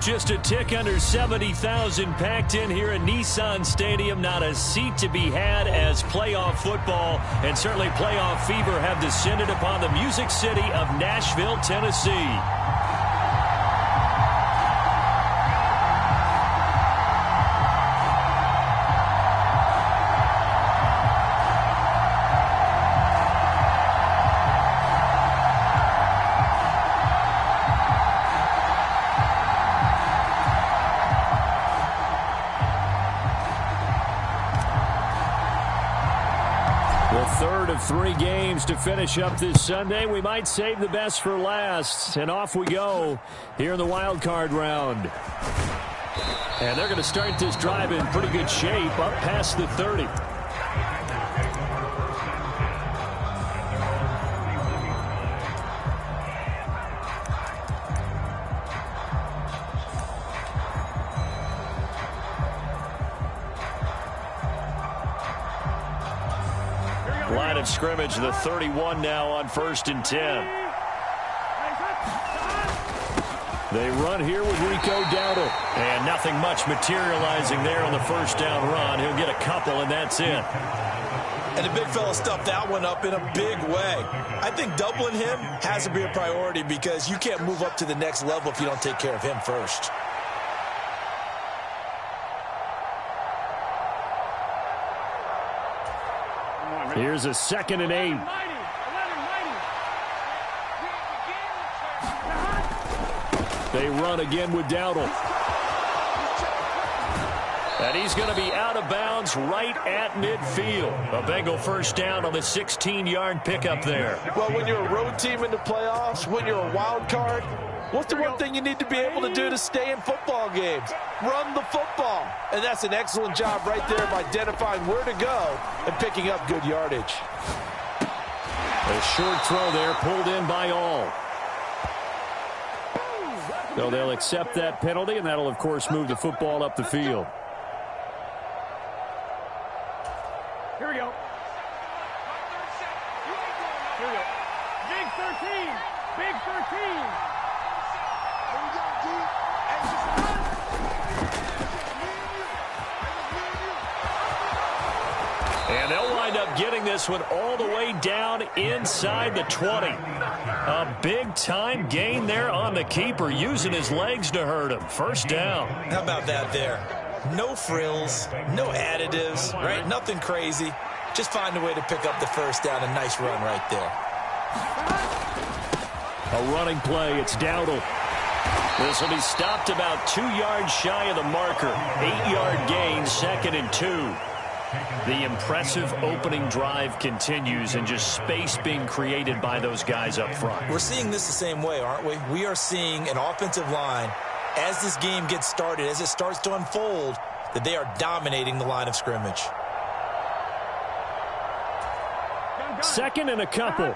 Just a tick under 70,000 packed in here at Nissan Stadium. Not a seat to be had as playoff football and certainly playoff fever have descended upon the Music City of Nashville, Tennessee. Third of 3 games to finish up this Sunday. We might save the best for last. And off we go here in the wild card round. And they're going to start this drive in pretty good shape up past the 30. Line of scrimmage, the 31 now on 1st and 10. They run here with Rico Dowdle. And nothing much materializing there on the first down run. He'll get a couple, and that's it. And the big fella stuffed that one up in a big way. I think doubling him has to be a priority because you can't move up to the next level if you don't take care of him first. Here's a 2nd and 8. They run again with Dowdle. And he's going to be out of bounds right at midfield. A Bengal first down on the 16-yard pickup there. Well, when you're a road team in the playoffs, when you're a wild card, what's the one thing you need to be able to do to stay in football games? Run the football. And that's an excellent job right there of identifying where to go and picking up good yardage. A short throw there pulled in by all. So they'll accept that penalty, and that'll, of course, move the football up the field. Here we go. Here we go. Big 13. Big 13. And they'll wind up getting this one all the way down inside the 20. A big-time gain there on the keeper, using his legs to hurt him. First down. How about that there? No frills, no additives, right? Nothing crazy. Just find a way to pick up the first down. A nice run right there. A running play. It's Dowdle. This will be stopped about 2 yards shy of the marker. 8-yard gain, 2nd and 2. The impressive opening drive continues, and just space being created by those guys up front. We're seeing this the same way, aren't we? We are seeing an offensive line, as this game gets started, as it starts to unfold, that they are dominating the line of scrimmage. 2nd and a couple.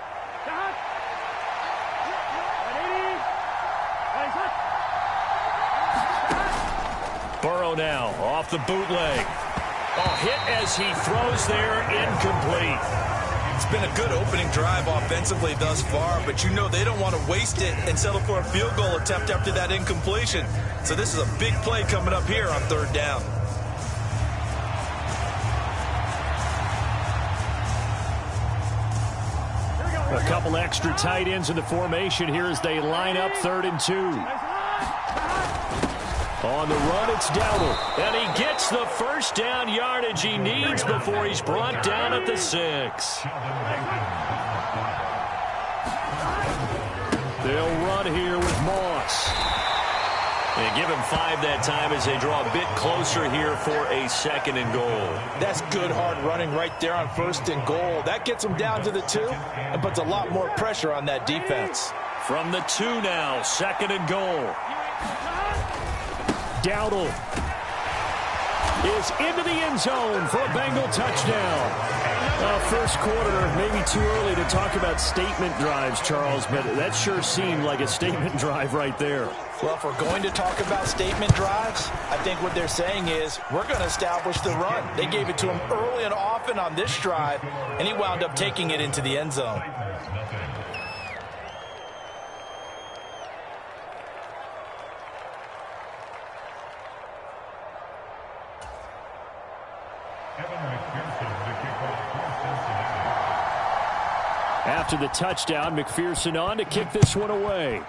Burrow now off the bootleg. Oh, hit as he throws there, incomplete. It's been a good opening drive offensively thus far, but you know they don't want to waste it and settle for a field goal attempt after that incompletion. So this is a big play coming up here on 3rd down. A couple extra tight ends in the formation here as they line up 3rd and 2. On the run, it's Dowdle. And he gets the first down yardage he needs before he's brought down at the 6. They'll run here with Moss. They give him 5 that time as they draw a bit closer here for a 2nd and goal. That's good hard running right there on 1st and goal. That gets them down to the 2 and puts a lot more pressure on that defense. From the 2 now, 2nd and goal. Dowdle is into the end zone for a Bengal touchdown. First quarter, maybe too early to talk about statement drives, Charles, but that sure seemed like a statement drive right there. Well, if we're going to talk about statement drives, I think what they're saying is we're going to establish the run. They gave it to him early and often on this drive, and he wound up taking it into the end zone. After the touchdown, McPherson on to kick this one away.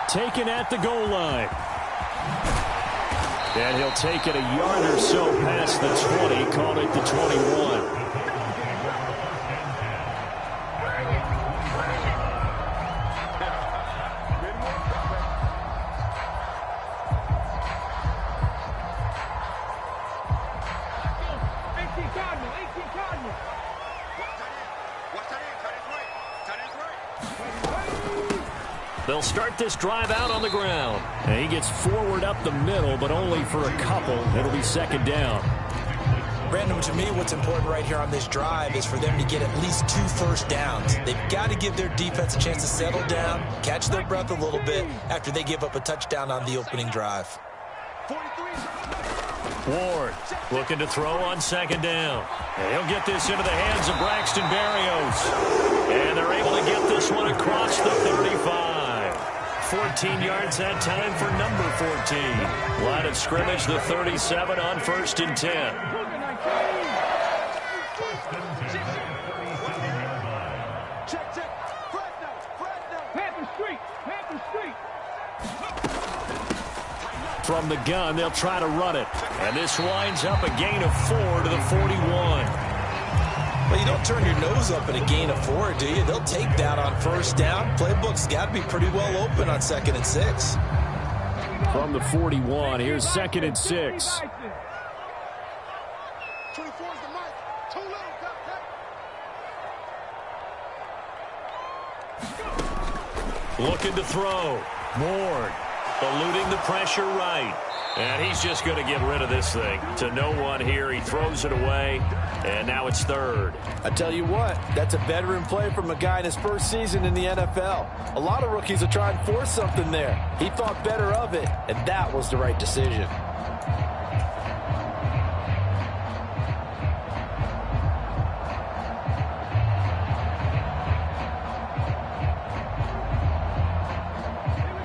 Taken at the goal line. And he'll take it a yard or so past the 20, call it the 21. They'll start this drive out on the ground. And he gets forward up the middle, but only for a couple. It'll be second down. Brandon, to me, what's important right here on this drive is for them to get at least 2 first downs. They've got to give their defense a chance to settle down, catch their breath a little bit after they give up a touchdown on the opening drive. Ward looking to throw on second down. And he'll get this into the hands of Braxton Berrios. And they're able to get this one across the 35. 14 yards that time for number 14. Line of scrimmage, the 37 on 1st and 10. From the gun, they'll try to run it. And this winds up a gain of 4 to the 41. Well, you don't turn your nose up at a gain of 4, do you? They'll take that on first down. Playbook's got to be pretty well open on 2nd and 6. From the 41, here's 2nd and 6. 24 is the mic. Too low. Looking to throw. Ward eluding the pressure right. And he's just going to get rid of this thing to no one here. He throws it away, and now it's 3rd. I tell you what, that's a veteran play from a guy in his first season in the NFL. A lot of rookies will try and force something there. He thought better of it, and that was the right decision.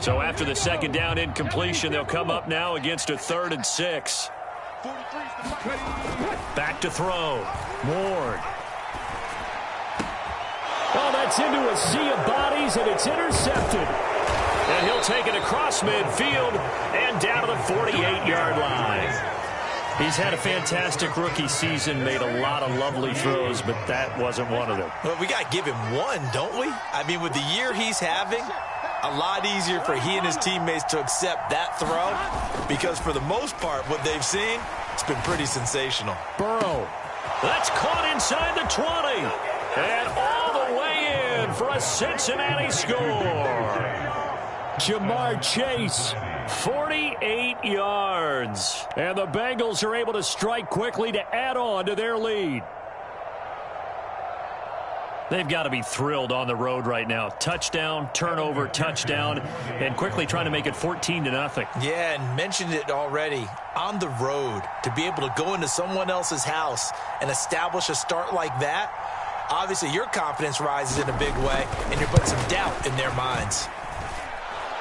So after the second down incompletion, they'll come up now against a 3rd and 6. Back to throw. Ward. Oh, that's into a sea of bodies, and it's intercepted. And he'll take it across midfield and down to the 48-yard line. He's had a fantastic rookie season, made a lot of lovely throws, but that wasn't one of them. Well, we got to give him one, don't we? I mean, with the year he's having, a lot easier for he and his teammates to accept that throw because for the most part, what they've seen, it's been pretty sensational. Burrow. That's caught inside the 20. And all the way in for a Cincinnati score. Jamar Chase, 48 yards. And the Bengals are able to strike quickly to add on to their lead. They've got to be thrilled on the road right now. Touchdown, turnover, touchdown, and quickly trying to make it 14-0. Yeah, and mentioned it already. On the road, to be able to go into someone else's house and establish a start like that, obviously your confidence rises in a big way, and you're putting some doubt in their minds.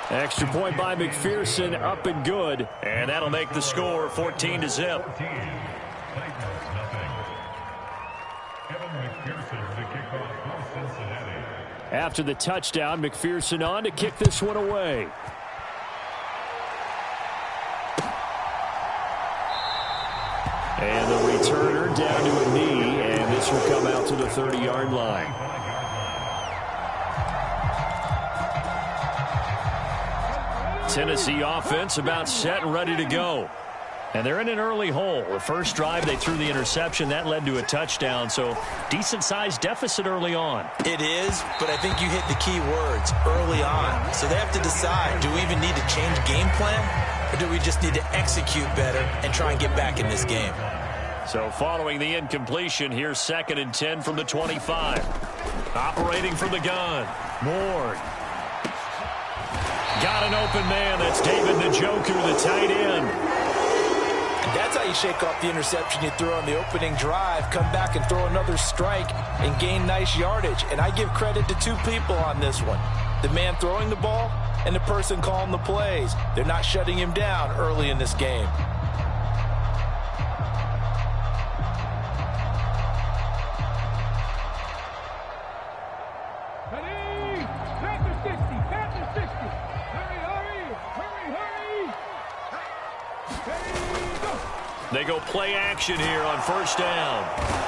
Extra point by McPherson, up and good, and that'll make the score 14-0. After the touchdown, McPherson on to kick this one away. And the returner down to a knee, and this will come out to the 30-yard line. Tennessee offense about set and ready to go. And they're in an early hole. The first drive, they threw the interception. That led to a touchdown, so decent-sized deficit early on. It is, but I think you hit the key words, early on. So they have to decide, do we even need to change game plan, or do we just need to execute better and try and get back in this game? So following the incompletion, here's 2nd and 10 from the 25. Operating from the gun. Ward. Got an open man. That's David Njoku, the tight end. That's how you shake off the interception you threw on the opening drive, come back and throw another strike and gain nice yardage. And I give credit to 2 people on this one. The man throwing the ball and the person calling the plays. They're not shutting him down early in this game. They go play action here on first down.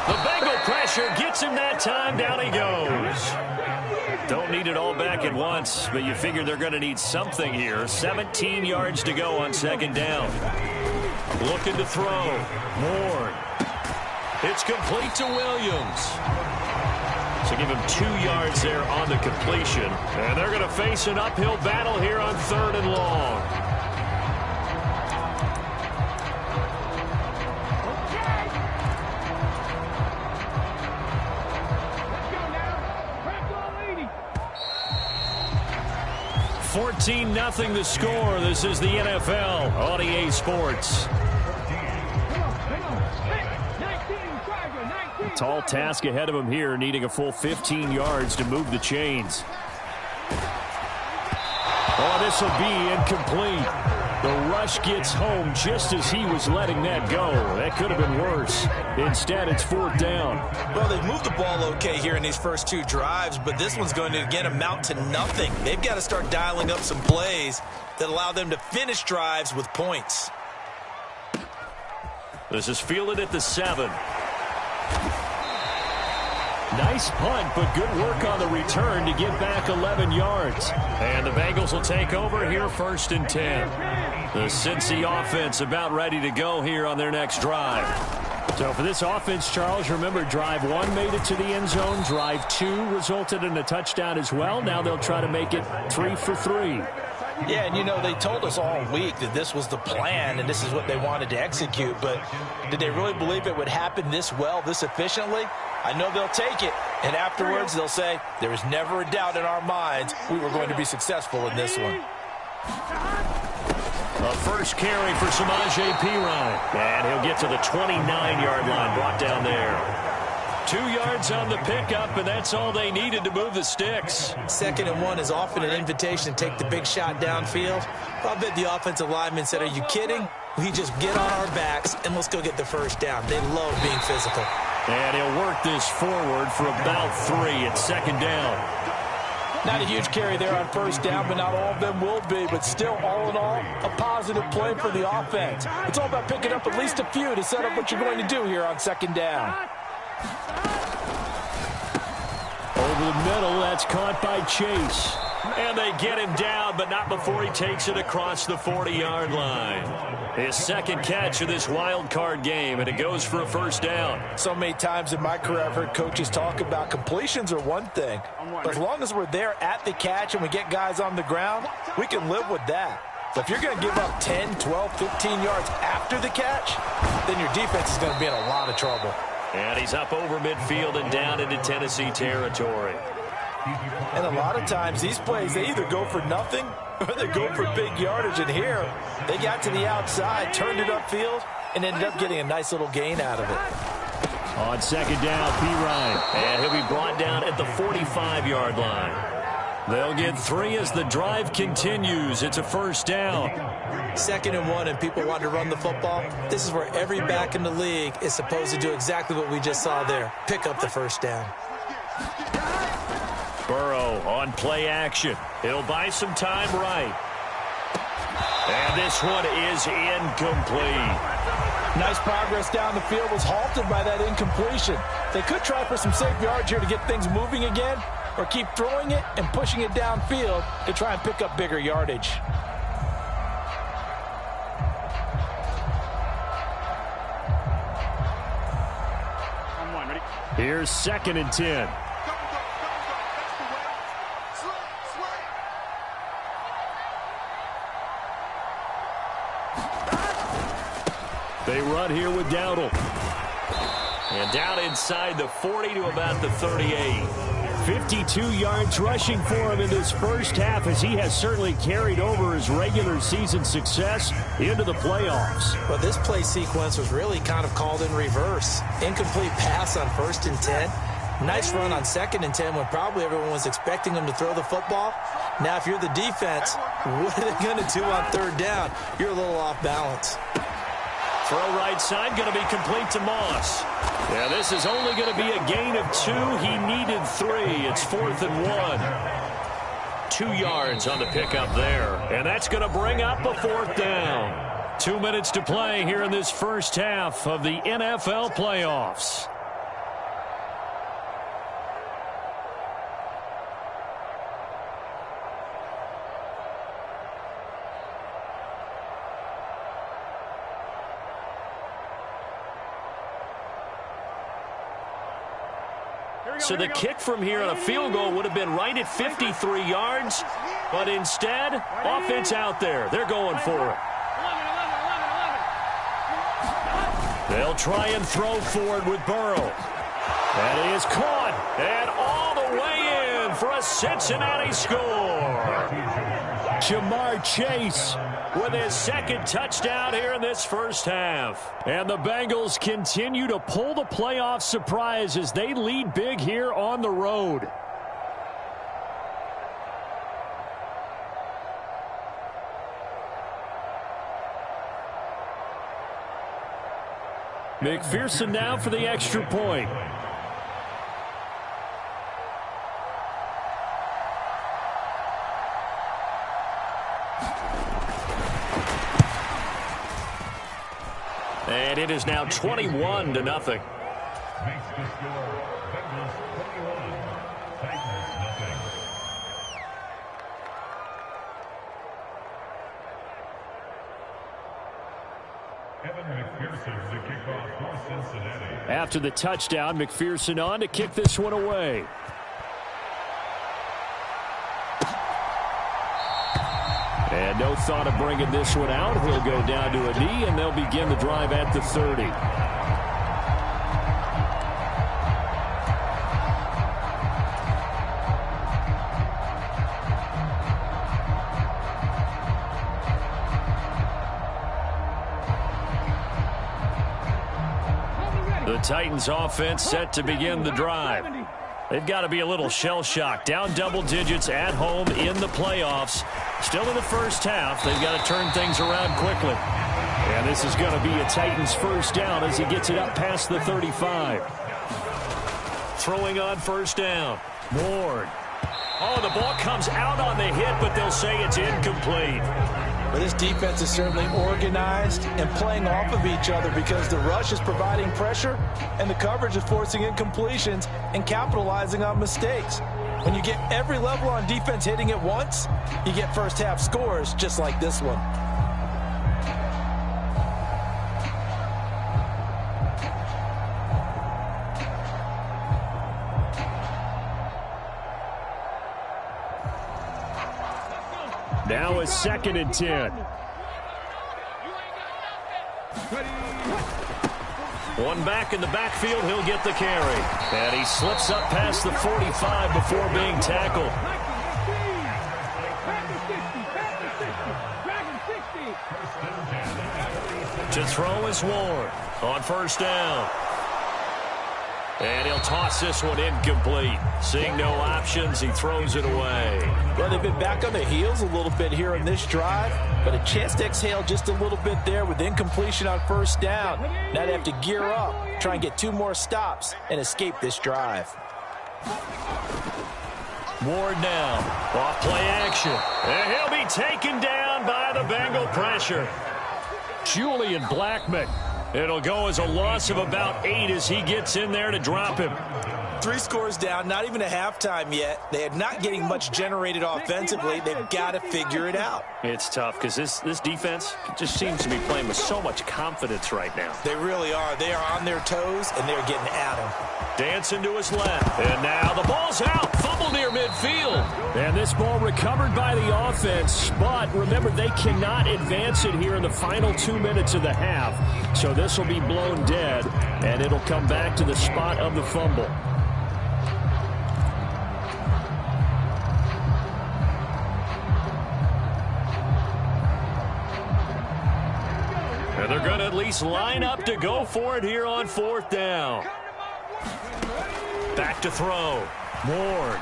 The Bengal pressure gets him that time. Down he goes. Don't need it all back at once, but you figure they're going to need something here. 17 yards to go on second down. Looking to throw. Moore. It's complete to Williams. So give him 2 yards there on the completion. And they're going to face an uphill battle here on third and long. Nothing the score. This is the NFL on EA Sports. Tall task ahead of him here, needing a full 15 yards to move the chains. Oh, this will be incomplete. The rush gets home just as he was letting that go. That could have been worse. Instead, it's fourth down. Well, they've moved the ball okay here in these first 2 drives, but this one's going to, again, amount to nothing. They've got to start dialing up some plays that allow them to finish drives with points. This is fielded at the 7. Nice punt, but good work on the return to get back 11 yards. And the Bengals will take over here first and 10. The Cincy offense about ready to go here on their next drive. So for this offense, Charles, remember drive 1 made it to the end zone. Drive 2 resulted in a touchdown as well. Now they'll try to make it 3 for 3. Yeah, and you know, they told us all week that this was the plan and this is what they wanted to execute, but did they really believe it would happen this well, this efficiently? I know they'll take it, and afterwards they'll say, there was never a doubt in our minds we were going to be successful in this one. A first carry for Samaje Perine, and he'll get to the 29-yard line, brought down there. 2 yards on the pickup, and that's all they needed to move the sticks. 2nd and 1 is often an invitation to take the big shot downfield. I bet the offensive lineman said, are you kidding? We just get on our backs, and let's go get the first down. They love being physical. And he'll work this forward for about 3 at 2nd down. Not a huge carry there on first down, but not all of them will be. But still, all in all, a positive play for the offense. It's all about picking up at least a few to set up what you're going to do here on 2nd down. Over the middle, that's caught by Chase. And they get him down, but not before he takes it across the 40-yard line. His 2nd catch of this wild card game, and it goes for a first down. So many times in my career, I've heard coaches talk about completions are one thing. But as long as we're there at the catch and we get guys on the ground, we can live with that. So if you're going to give up 10, 12, 15 yards after the catch, then your defense is going to be in a lot of trouble. And he's up over midfield and down into Tennessee territory. And a lot of times these plays, they either go for nothing or they go for big yardage. And here, they got to the outside, turned it upfield, and ended up getting a nice little gain out of it. On 2nd down, Perine. And he'll be brought down at the 45-yard line. They'll get 3 as the drive continues. It's a first down. 2nd and 1, and people want to run the football. This is where every back in the league is supposed to do exactly what we just saw there. Pick up the first down. Burrow on play action. He'll buy some time right. And this one is incomplete. Nice progress down the field, was halted by that incompletion. They could try for some safe yards here to get things moving again, or keep throwing it and pushing it downfield to try and pick up bigger yardage. Here's 2nd and 10. They run here with Dowdle. And down inside the 40 to about the 38. 52 yards rushing for him in this first half, as he has certainly carried over his regular season success into the playoffs. But this play sequence was really kind of called in reverse. Incomplete pass on 1st and 10. Nice run on 2nd and 10 when probably everyone was expecting him to throw the football. Now, if you're the defense, what are they going to do on 3rd down? You're a little off balance. Throw right side, going to be complete to Moss. Yeah, this is only going to be a gain of 2. He needed 3. It's 4th and 1. 2 yards on the pickup there. And that's going to bring up a 4th down. 2 minutes to play here in this first half of the NFL playoffs. So the kick from here on a field goal would have been right at 53 yards, but instead, offense out there. They're going for it. They'll try and throw forward with Burrow. And he is caught, and all the way in for a Cincinnati score. Jamar Chase with his second touchdown here in this first half. And the Bengals continue to pull the playoff surprise as they lead big here on the road. McPherson now for the extra point. And it is now 21-0. Makes the score, Bengals 21, Titans nothing. Evan McPherson to kick off for Cincinnati. After the touchdown, McPherson on to kick this one away. And no thought of bringing this one out. He'll go down to a knee, and they'll begin the drive at the 30. The Titans offense set to begin the drive. They've got to be a little shell-shocked. Down double digits at home in the playoffs. Still in the first half. They've got to turn things around quickly. And this is going to be a Titans first down as he gets it up past the 35. Throwing on first down. Ward. Oh, the ball comes out on the hit, but they'll say it's incomplete. Well, this defense is certainly organized and playing off of each other because the rush is providing pressure and the coverage is forcing incompletions and capitalizing on mistakes. When you get every level on defense hitting at once, you get first half scores just like this one. Now it's 2nd and 10. One back in the backfield, he'll get the carry. And he slips up past the 45 before being tackled. To throw is Ward on first down. And he'll toss this one incomplete. Seeing no options, he throws it away. Well, they've been back on their heels a little bit here in this drive, but a chance to exhale just a little bit there with incompletion on first down. Now they have to gear up, try and get 2 more stops, and escape this drive. Ward now, off play action. And he'll be taken down by the Bengal pressure. Julian Blackmon. It'll go as a loss of about 8 as he gets in there to drop him. 3 scores down, not even a halftime yet. They are not getting much generated offensively. They've got to figure it out. It's tough because this defense just seems to be playing with so much confidence right now. They really are. They are on their toes, and they're getting at them. Dancing to his left. And now the ball's out. Fumble near midfield. And this ball recovered by the offense. But remember, they cannot advance it here in the final 2 minutes of the half. So this will be blown dead, and it'll come back to the spot of the fumble. And they're going to at least line up to go for it here on 4th down. Back to throw. Ward.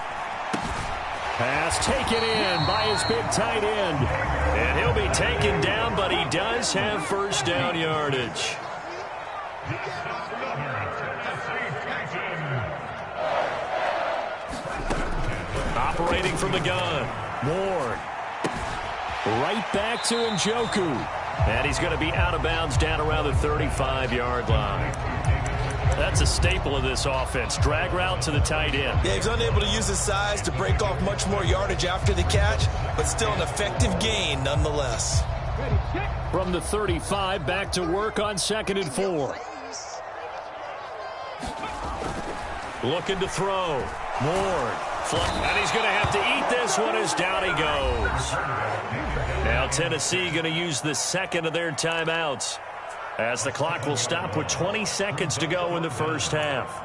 Pass taken in by his big tight end. And he'll be taken down, but he does have first down yardage. Operating from the gun. Ward. Right back to Njoku. And he's going to be out of bounds down around the 35-yard line. That's a staple of this offense. Drag route to the tight end. Yeah, he's unable to use his size to break off much more yardage after the catch, but still an effective gain nonetheless. From the 35, back to work on 2nd and 4. Looking to throw. Ward. And he's going to have to eat this one as down he goes. Now Tennessee going to use the second of their timeouts, as the clock will stop with 20 seconds to go in the first half.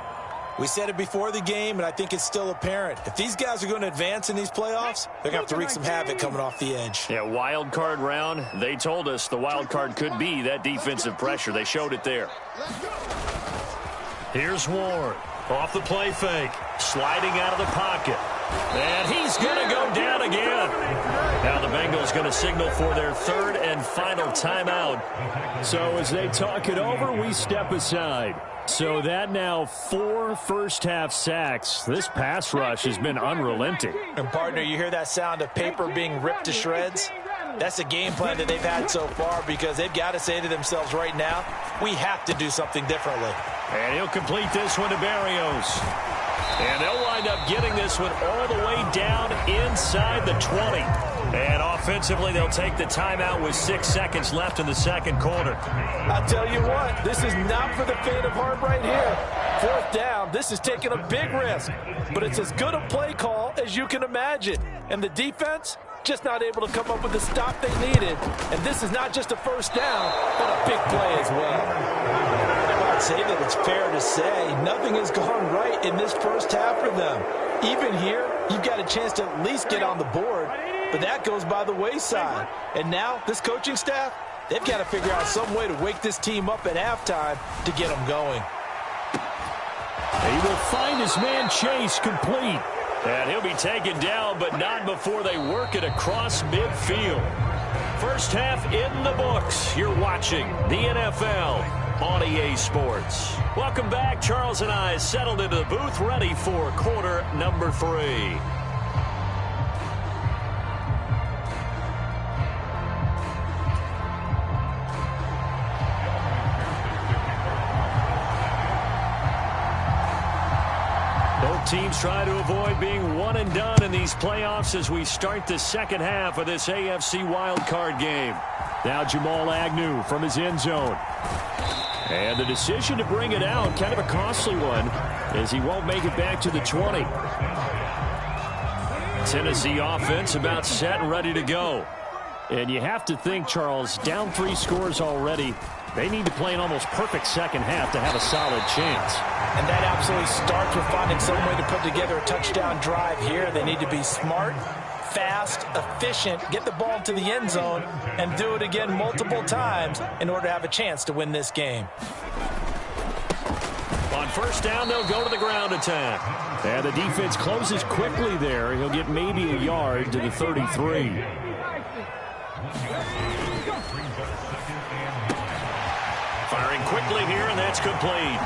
We said it before the game, and I think it's still apparent. If these guys are going to advance in these playoffs, they're going to have to wreak some havoc coming off the edge. Yeah, wild card round. They told us the wild card could be that defensive pressure. They showed it there. Here's Ward. Off the play fake. Sliding out of the pocket. And he's going to go down again. Now the Bengals going to signal for their third and final timeout. So as they talk it over, we step aside. So that now 4 first-half sacks. This pass rush has been unrelenting. And, partner, you hear that sound of paper being ripped to shreds? That's the game plan that they've had so far, because they've got to say to themselves right now, we have to do something differently. And he'll complete this one to Barrios. And they'll wind up getting this one all the way down inside the 20. And offensively, they'll take the timeout with 6 seconds left in the second quarter. I'll tell you what, this is not for the faint of heart right here. 4th down, this is taking a big risk. But it's as good a play call as you can imagine. And the defense, just not able to come up with the stop they needed. And this is not just a first down, but a big play as well. I'd say that it's fair to say nothing has gone right in this first half for them. Even here, you've got a chance to at least get on the board, but that goes by the wayside. And now, this coaching staff, they've got to figure out some way to wake this team up at halftime to get them going. He will find his man Chase complete. And he'll be taken down, but not before they work it across midfield. First half in the books. You're watching the NFL on EA Sports. Welcome back. Charles and I settled into the booth, ready for quarter number 3. Both teams try to avoid being one and done in these playoffs as we start the second half of this AFC wildcard game. Now Jamal Agnew from his end zone. And the decision to bring it out, kind of a costly one, as he won't make it back to the 20. Tennessee offense about set and ready to go. And you have to think, Charles, down 3 scores already. They need to play an almost perfect second half to have a solid chance. And that absolutely starts with finding some way to put together a touchdown drive here. They need to be smart, fast, efficient, get the ball into the end zone, and do it again multiple times in order to have a chance to win this game. On first down, they'll go to the ground attack. And the defense closes quickly there. He'll get maybe a yard to the 33. Firing quickly here, and that's complete.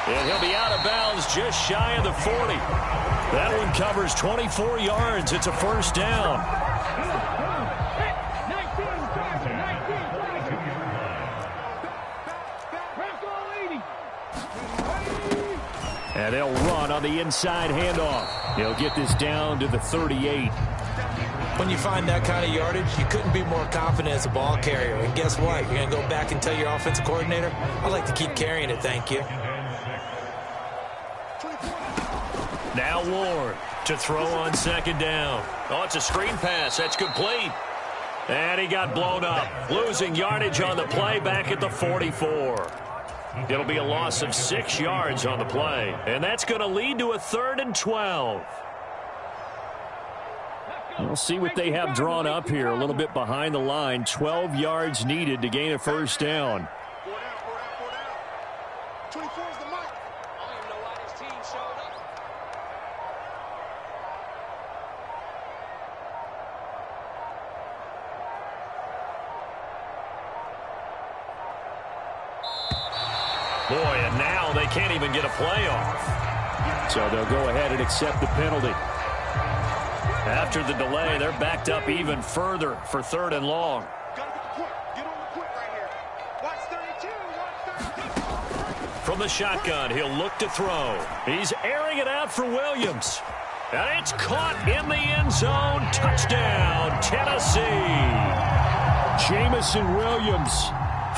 And he'll be out of bounds just shy of the 40. That one covers 24 yards. It's a first down. And they'll run on the inside handoff. They'll get this down to the 38. When you find that kind of yardage, you couldn't be more confident as a ball carrier. And guess what? You're going to go back and tell your offensive coordinator, I'd like to keep carrying it, thank you. Now Ward to throw on second down. Oh, it's a screen pass. That's complete. And he got blown up. Losing yardage on the play back at the 44. It'll be a loss of 6 yards on the play. And that's going to lead to a 3rd and 12. We'll see what they have drawn up here. A little bit behind the line. 12 yards needed to gain a first down. 24 is the mic. I don't even know why this team showed up. Boy, and now they can't even get a play off. So they'll go ahead and accept the penalty. After the delay, they're backed up even further for 3rd and long. From the shotgun, he'll look to throw. He's airing it out for Williams. And it's caught in the end zone. Touchdown, Tennessee. Jamison Williams,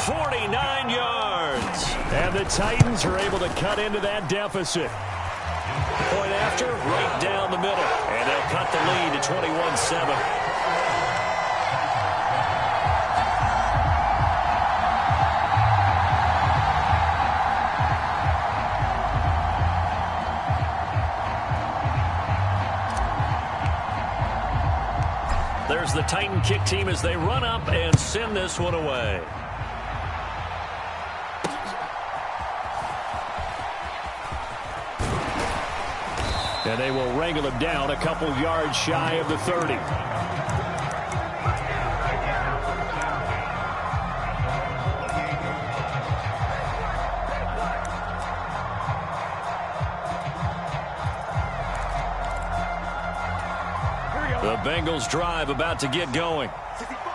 49 yards. And the Titans are able to cut into that deficit. Point after, right down the middle. And they'll cut the lead to 21-7. There's the Titan kick team as they run up and send this one away. And they will wrangle him down a couple yards shy of the 30. The Bengals drive about to get going.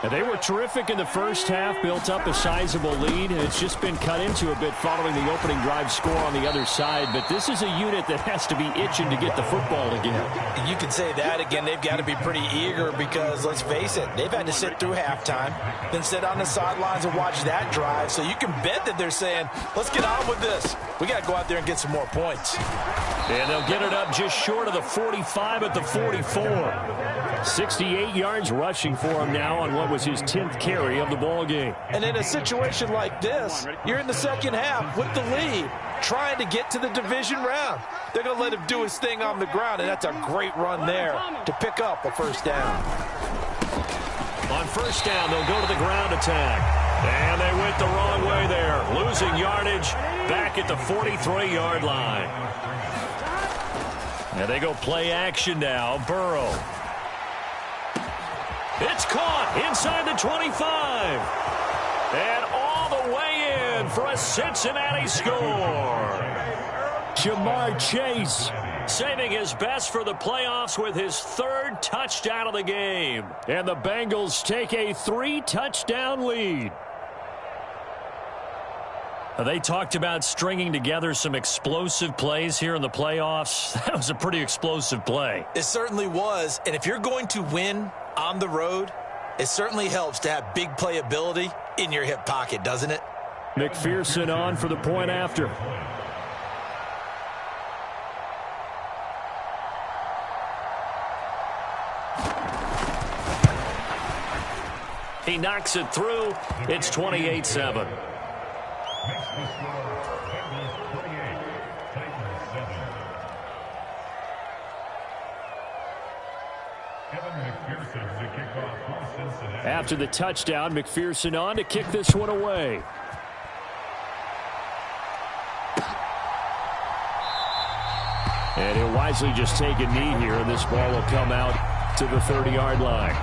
And they were terrific in the first half, built up a sizable lead, and it's just been cut into a bit following the opening drive score on the other side. But this is a unit that has to be itching to get the football again. You can say that again. They've got to be pretty eager because, let's face it, they've had to sit through halftime, then sit on the sidelines and watch that drive. So you can bet that they're saying, let's get on with this. We got to go out there and get some more points. And they'll get it up just short of the 45 at the 44. 68 yards rushing for him now on what was his 10th carry of the ball game. And in a situation like this, you're in the second half with the lead, trying to get to the division round. They're going to let him do his thing on the ground, and that's a great run there to pick up a first down. On first down, they'll go to the ground attack. And they went the wrong way there, losing yardage back at the 43-yard line. And they go play action now. Burrow. It's caught inside the 25. And all the way in for a Cincinnati score. Jamar Chase saving his best for the playoffs with his third touchdown of the game. And the Bengals take a 3-touchdown lead. They talked about stringing together some explosive plays here in the playoffs. That was a pretty explosive play. It certainly was. And if you're going to win on the road, it certainly helps to have big playability in your hip pocket, doesn't it? McPherson on for the point after. He knocks it through. It's 28-7. After the touchdown, McPherson on to kick this one away. And he'll wisely just take a knee here, and this ball will come out to the 30-yard line.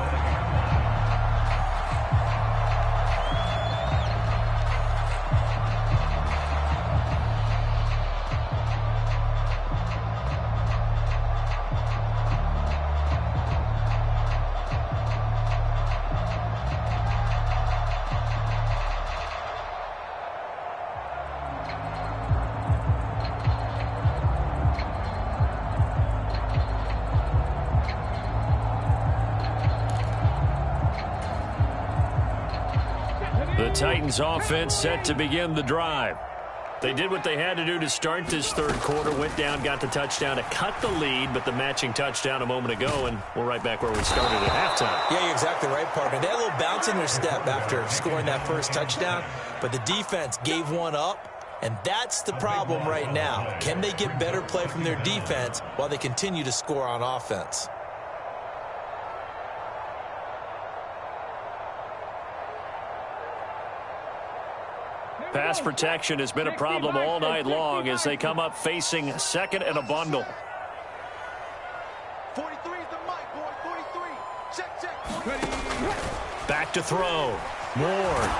The Titans offense set to begin the drive. They did what they had to do to start this third quarter, went down, got the touchdown to cut the lead, but the matching touchdown a moment ago, and we're right back where we started at halftime. Yeah, you're exactly right, partner. They had a little bounce in their step after scoring that first touchdown, but the defense gave one up, and that's the problem right now. Can they get better play from their defense while they continue to score on offense? Pass protection has been a problem all night long as they come up facing second and a bundle. 43 is the mic, boy. 43. Check. Back to throw. Ward.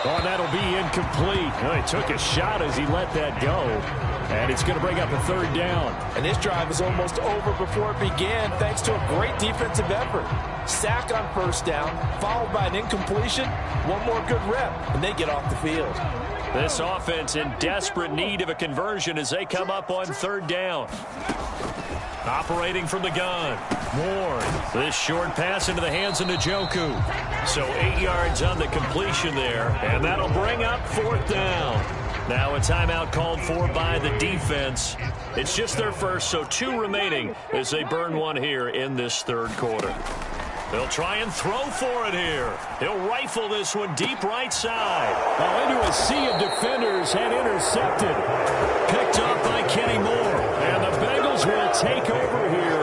Oh, that'll be incomplete. Oh, he took a shot as he let that go. And it's going to bring up a third down. And this drive is almost over before it began thanks to a great defensive effort. Sack on first down, followed by an incompletion, one more good rep, and they get off the field. This offense in desperate need of a conversion as they come up on third down. Operating from the gun. Ward. This short pass into the hands of Njoku. So 8 yards on the completion there, and that'll bring up fourth down. Now a timeout called for by the defense. It's just their first, so 2 remaining as they burn one here in this third quarter. They'll try and throw for it here. He'll rifle this one deep right side. Well, into a sea of defenders and intercepted. Picked up by Kenny Moore. And the Bengals will take over here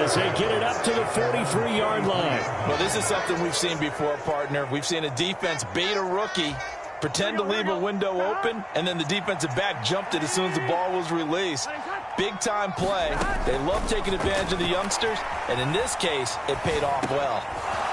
as they get it up to the 43-yard line. Well, this is something we've seen before, partner. We've seen a defense bait a rookie, pretend to leave a window open, and then the defensive back jumped it as soon as the ball was released. Big-time play. They love taking advantage of the youngsters, and in this case, it paid off well.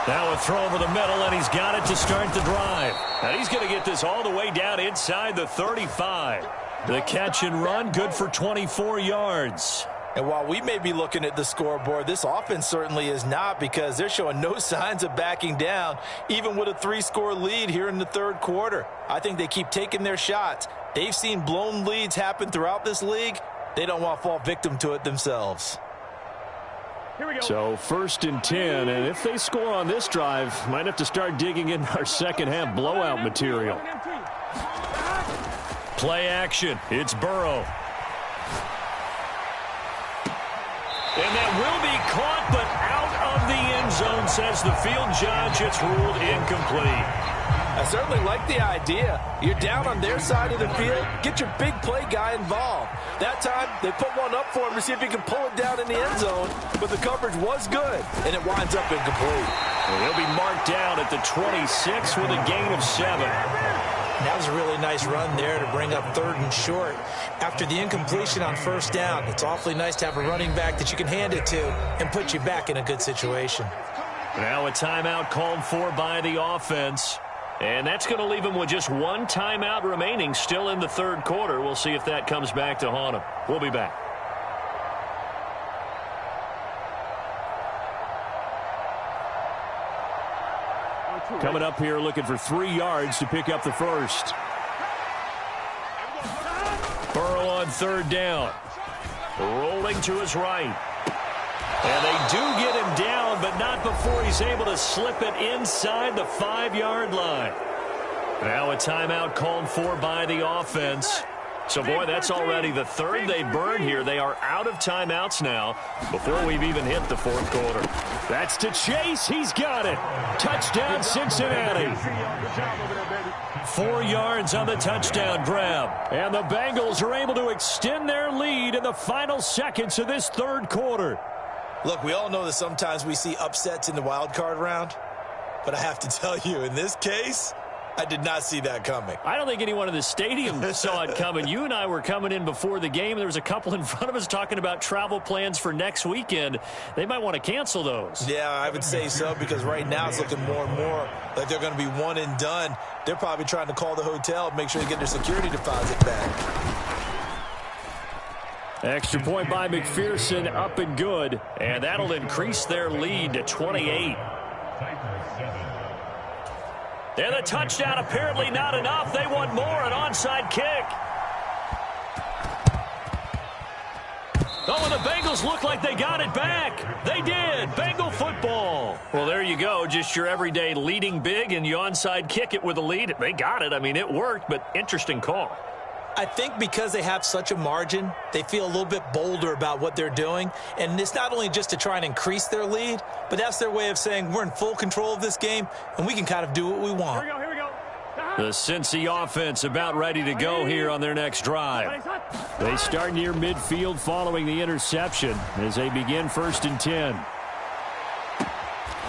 Now a throw over the middle, and he's got it to start the drive. Now he's going to get this all the way down inside the 35. The catch and run, good for 24 yards. And while we may be looking at the scoreboard, this offense certainly is not, because they're showing no signs of backing down, even with a 3-score lead here in the third quarter. I think they keep taking their shots. They've seen blown leads happen throughout this league. They don't want to fall victim to it themselves. Here we go. So 1st and 10, and if they score on this drive, might have to start digging in our second half blowout material. Play action. It's Burrow. And that will be caught, but out of the end zone, says the field judge. It's ruled incomplete. I certainly like the idea. You're down on their side of the field. Get your big play guy involved. That time, they put one up for him to see if he can pull it down in the end zone, but the coverage was good, and it winds up incomplete. Well, he'll be marked down at the 26 with a gain of 7. That was a really nice run there to bring up 3rd and short. After the incompletion on 1st down, it's awfully nice to have a running back that you can hand it to and put you back in a good situation. Now a timeout called for by the offense. And that's going to leave him with just 1 timeout remaining still in the third quarter. We'll see if that comes back to haunt him. We'll be back. Coming up here looking for 3 yards to pick up the first. Burrow on 3rd down. Rolling to his right. And they do get him down, but not before he's able to slip it inside the 5-yard line. Now a timeout called for by the offense. So, boy, that's already the 3rd they burn here. They are out of timeouts now before we've even hit the 4th quarter. That's to Chase. He's got it. Touchdown, Cincinnati. 4 yards on the touchdown grab. And the Bengals are able to extend their lead in the final seconds of this third quarter. Look, we all know that sometimes we see upsets in the wild card round, but I have to tell you, in this case, I did not see that coming. I don't think anyone in the stadium saw it coming. You and I were coming in before the game. There was a couple in front of us talking about travel plans for next weekend. They might want to cancel those. Yeah, I would say so, because right now it's looking more and more like they're going to be one and done. They're probably trying to call the hotel and make sure they get their security deposit back. Extra point by McPherson, up and good. And that'll increase their lead to 28. And the touchdown apparently not enough. They want more, an onside kick. Oh, and the Bengals look like they got it back. They did. Bengal football. Well, there you go. Just your everyday leading big, and you onside kick it with a lead. They got it. I mean, it worked, but interesting call. I think because they have such a margin, they feel a little bit bolder about what they're doing. And it's not only just to try and increase their lead, but that's their way of saying we're in full control of this game, and we can kind of do what we want. Here we go. The Cincy offense about ready to go here on their next drive. They start near midfield following the interception as they begin 1st and 10.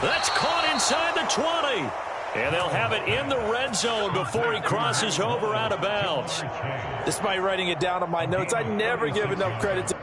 That's caught inside the 20. And they'll have it in the red zone before he crosses over out of bounds. Despite writing it down on my notes, I never give enough credit to